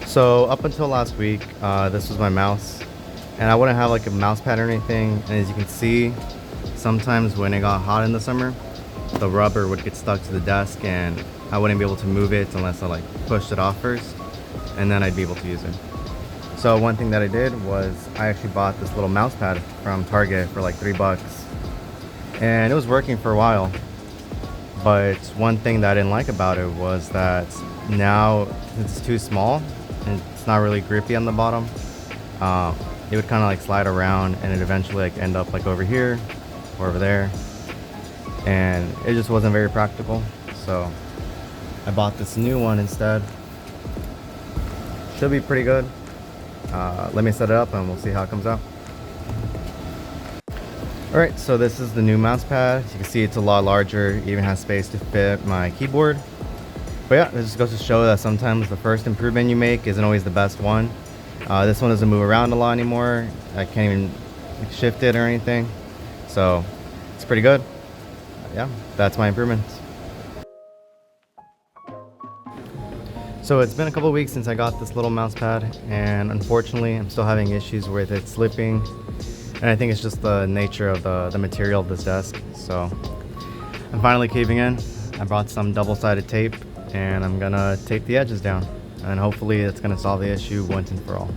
So up until last week, this was my mouse, and I wouldn't have like a mouse pad or anything. And as you can see, sometimes when it got hot in the summer, the rubber would get stuck to the desk and I wouldn't be able to move it unless I like pushed it off first, and then I'd be able to use it. So one thing that I did was I actually bought this little mouse pad from Target for like $3, and it was working for a while. But one thing that I didn't like about it was that now it's too small and it's not really grippy on the bottom. It would kind of like slide around and it eventually like end up like over here or over there, and it just wasn't very practical. So I bought this new one instead. Should be pretty good. Let me set it up and we'll see how it comes out. Alright, so this is the new mouse pad. As you can see, it's a lot larger. It even has space to fit my keyboard. But yeah, this just goes to show that sometimes the first improvement you make isn't always the best one. This one doesn't move around a lot anymore. I can't even shift it or anything. So it's pretty good. Yeah, that's my improvements. So it's been a couple of weeks since I got this little mouse pad, and unfortunately I'm still having issues with it slipping. And I think it's just the nature of the material of this desk. So I'm finally caving in. I brought some double-sided tape and I'm gonna tape the edges down. And hopefully it's gonna solve the issue once and for all.